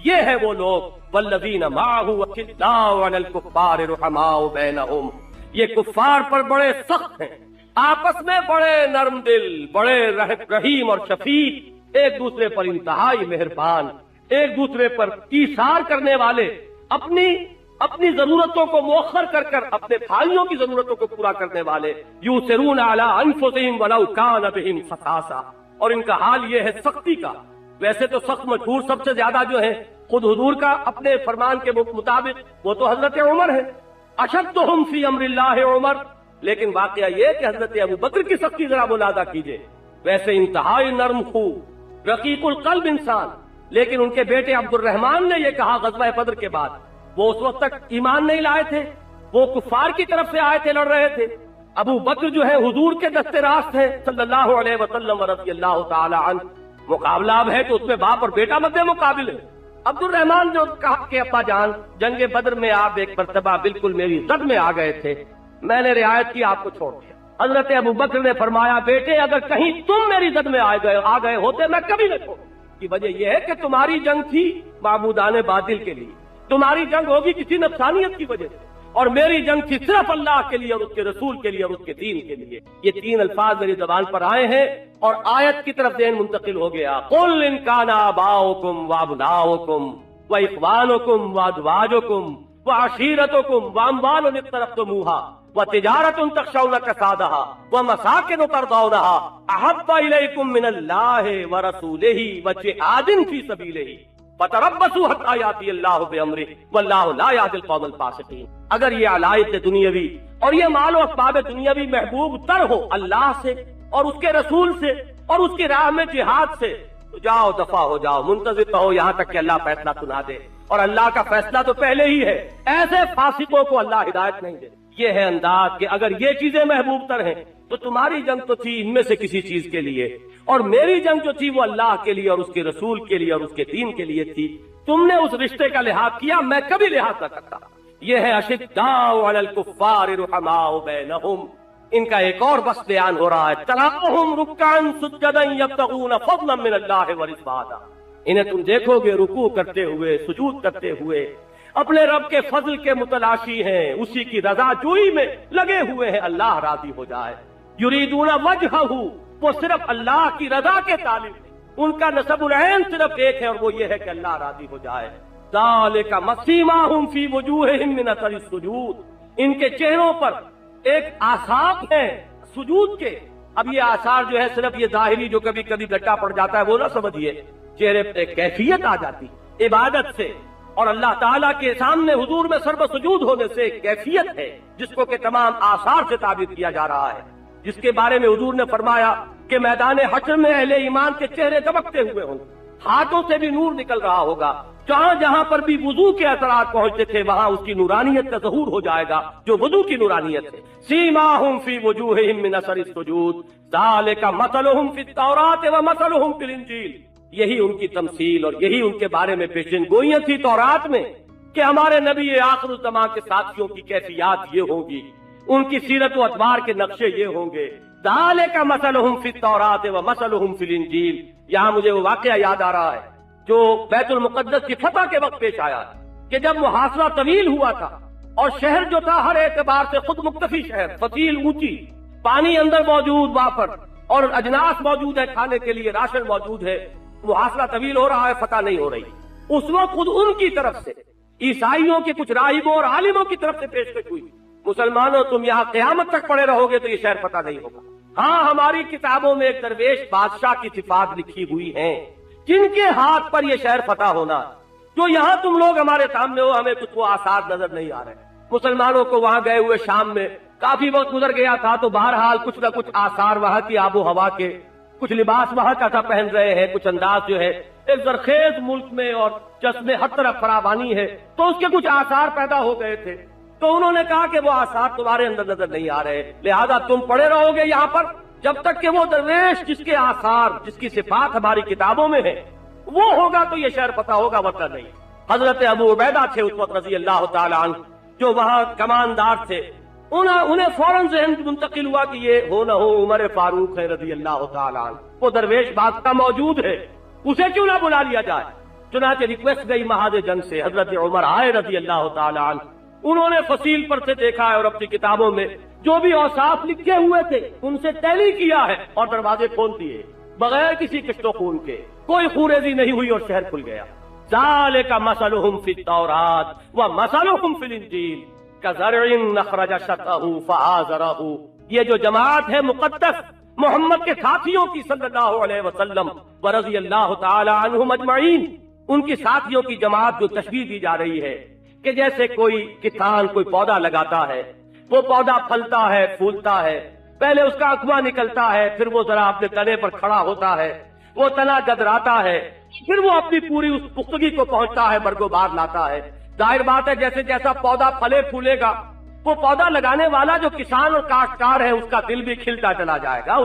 یہ ہے وہ لوگ والذین معہ اشداء علی الکفار رحماء بینہم، یہ کفار پر بڑے سخت ہیں، آپس میں بڑے نرم دل، بڑے رحیم اور شفیق، ایک دوسرے پر انتہائی مہربان، ایک دوسرے پر ایثار کرنے والے، اپنی ضرورتوں کو مؤخر کر کر اپنے بھائیوں کی ضرورتوں کو پورا کرنے والے. یؤثرون علی انفسہم ولو کان بہم خصاصہ. اور ان کا حال یہ ہے سختی کا. ویسے تو سخت مشہور سب سے زیادہ جو ہے خود حضور کا اپنے فرمان کے مطابق وہ تو حضرت عمر ہے، اشدہم فی امر اللہ عمر. لیکن واقعہ یہ کہ حضرت ابو بکر کی سختی ذرا ملاحظہ کیجئے. ویسے انتہائی نرم خو، رقیق القلب انسان، لیکن ان کے بیٹے عبد الرحمن نے یہ کہا غزوہ بدر کے بعد، وہ اس وقت تک ایمان نہیں لائے تھے، وہ کفار کی طرف سے آئے تھے، لڑ رہے تھے. ابو بکر جو ہے حضور کے دستے راست ہے صلی اللہ علیہ وسلم رضی اللہ تعالی عنہ. مقابلہ اب ہے تو اس میں باپ اور بیٹا مد مقابل ہے. عبد الرحمن جو کہا کہ ابا جان جنگ بدر میں آپ ایک مرتبہ بالکل میری زد میں آ گئے تھے، میں نے رعایت کی، آپ کو چھوڑ دیا. حضرت ابو بکر نے فرمایا بیٹے اگر کہیں تم میری زد میں آ گئے ہوتے میں کبھی نہ چھوڑ. کی وجہ یہ ہے کہ تمہاری جنگ تھی معبودان باطل کے لیے، تمہاری جنگ ہوگی کسی نفسانیت کی وجہ سے، اور میری جنگ تھی صرف اللہ کے لیے اور اس کے رسول کے لیے اور اس کے دین کے لیے. یہ تین الفاظ میری زبان پر آئے ہیں اور آیت کی طرف ذہن منتقل ہو گیا. قل ان کان آباؤکم وابناؤکم واخوانکم وازواجکم وعشیرتکم واموال اقترفتموها وتجارۃ تخشون کسادها ومساکن ترضونها احب الیکم من اللہ ورسولہ وجہاد فی سبیلہ فتربصوا حتی یاتی اللہ بامرہ واللہ لا یہدی القوم الفاسقین. اگر یہ علائق دنیاوی اور یہ مال و اسباب دنیاوی محبوب تر ہو اللہ سے اور اس کے رسول سے اور اس کی راہ میں جہاد سے، تو جاؤ دفع ہو جاؤ، منتظر رہو یہاں تک کہ اللہ فیصلہ سنا دے. اور اللہ کا فیصلہ تو پہلے ہی ہے، ایسے فاسقوں کو اللہ ہدایت نہیں دے. یہ ہے انداز کہ اگر یہ چیزیں محبوب تر ہیں تو تمہاری جنگ تو تھی ان میں سے کسی چیز کے لیے، اور میری جنگ جو تھی وہ اللہ کے لیے اور اس کے رسول کے لیے اور اس کے دین کے لیے تھی. تم نے اس رشتے کا لحاظ کیا، میں کبھی لحاظ نہ کرتا. یہ ہے اشداء علی الکفار رحماء بینہم. ان کا ایک اور بس بیان ہو رہا ہے، تراہم رکعا سجدا یبتغون فضلا من اللہ ورضوانا. انہیں تم دیکھو گے رکوع کرتے ہوئے، سجود کرتے ہوئے، اپنے رب کے فضل کے متلاشی ہیں، اسی کی رضا جوئی میں لگے ہوئے ہیں، اللہ راضی ہو جائے. یریدون وجہہ، وہ صرف اللہ کی رضا کے طالب ہیں، ان کا نصب العین صرف ایک ہے اور وہ یہ ہے کہ اللہ راضی ہو جائے. ذالک مسیماہم فی وجوہہم من اثر السجود. ان کے چہروں پر ایک آثار ہیں سجود کے. اب یہ آثار جو ہے صرف یہ ظاہری جو کبھی کبھی گڈھا پڑ جاتا ہے وہ نہ سمجھیے، چہرے پہ ایک کیفیت آ جاتی عبادت سے، اور اللہ تعالیٰ کے سامنے حضور میں سرب سجود ہونے سے ایک کیفیت ہے جس کو کہ تمام آثار سے تعبیر کیا جا رہا ہے، جس کے بارے میں حضور نے فرمایا کہ میدان حشر میں اہل ایمان کے چہرے دمکتے ہوئے ہوں، ہاتھوں سے بھی نور نکل رہا ہوگا، جہاں جہاں پر بھی وضو کے اثرات پہنچتے تھے وہاں اس کی نورانیت کا ظہور ہو جائے گا جو وضو کی نورانیت ہے. سیماہم فی وجوہہم من اثر السجود ذالک مثلہم فی التوراۃ ومثلہم فی الانجیل. یہی ان کی تمثیل اور یہی ان کے بارے میں پیشن گوئیاں تھی تورات میں کہ ہمارے نبی آخر الزمان کے ساتھیوں کی کیفیات یہ ہوں گی، ان کی سیرت و اتوار کے نقشے یہ ہوں گے. ذالک مثلہم فی التوراۃ و مثلہم فی الانجیل. یہاں مجھے وہ واقعہ یاد آ رہا ہے جو بیت المقدس کی فتح کے وقت پیش آیا کہ جب محاصرہ طویل ہوا تھا اور شہر جو تھا ہر اعتبار سے خود مکتفی شہر، فتیل اونچی، پانی اندر موجود وہاں پر اور اجناس موجود ہے، کھانے کے لیے راشن موجود ہے، محاصرہ طویل ہو رہا ہے، فتح نہیں ہو رہی. اس وقت خود ان کی طرف سے عیسائیوں کے کچھ راہبوں اور عالموں کی طرف سے پیشکش ہوئی، مسلمانوں تم یہاں قیامت تک پڑے رہو گے تو یہ شہر فتح نہیں ہوگا. ہاں ہماری کتابوں میں ایک درویش بادشاہ کی صفات لکھی ہوئی ہیں جن کے ہاتھ پر یہ شہر فتح ہونا، جو یہاں تم لوگ ہمارے سامنے ہو ہمیں کچھ وہ آثار نظر نہیں آ رہے. مسلمانوں کو وہاں گئے ہوئے شام میں کافی وقت گزر گیا تھا تو بہرحال کچھ نہ کچھ آثار وہاں کی آب و ہوا کے، کچھ لباس وہاں کا تھا پہن رہے ہیں، کچھ انداز جو ہے ایک زرخیز ملک میں اور جس میں ہر طرف فراوانی ہے تو اس کے کچھ آثار پیدا ہو گئے تھے. تو انہوں نے کہا کہ وہ آثار تمہارے اندر نظر نہیں آ رہے، لہذا تم پڑے رہو گے یہاں پر جب تک کہ وہ درویش جس کے آثار، جس کی صفات ہماری کتابوں میں ہے وہ ہوگا تو یہ شہر فتح ہوگا، ورنہ نہیں. حضرت ابو عبیدہ تھے اس وقت رضی اللہ تعالیٰ عنہ جو وہاں کماندار تھے، انہیں فوراً ذہن منتقل ہوا کہ یہ ہو نہ ہو عمر فاروق ہے رضی اللہ تعالیٰ عنہ، وہ درویش بادشاہ موجود ہے، اسے کیوں نہ بلا لیا جائے. چنانچہ ریکویسٹ گئی محاذ جنگ سے، حضرت عمر آئے رضی اللہ تعالیٰ عنہ، انہوں نے فصیل پر سے دیکھا ہے اور اپنی کتابوں میں جو بھی اوصاف لکھے ہوئے تھے ان سے ٹیلی کیا ہے اور دروازے کھول دیے بغیر کسی کشت و خون کے، کوئی خوریزی نہیں ہوئی اور شہر کھل گیا. ذالک مثلہم فی التوراۃ و مثلہم فی الانجیل کزرع اخرج شطأہ فآزرہ. یہ جو جماعت ہے مقدس محمد کے ساتھیوں کی صلی اللہ علیہ وسلم ورضی اللہ تعالی عنہم اجمعین، ان کی ساتھیوں کی جماعت جو تشبیہ دی جا رہی ہے کہ جیسے کوئی کسان کوئی پودا لگاتا ہے، وہ پودا پھلتا ہے پھولتا ہے، پہلے اس کا اقوا نکلتا ہے، پھر وہ ذرا اپنے تنے پر کھڑا ہوتا ہے، وہ تنا گدراتا ہے، پھر وہ اپنی پوری اس پختگی کو پہنچتا ہے، برگ و بار لاتا ہے. ظاہر بات ہے جیسے جیسا پودا پھلے پھولے گا وہ پودا لگانے والا جو کسان اور کاشتکار ہے اس کا دل بھی کھلتا چلا جائے گا.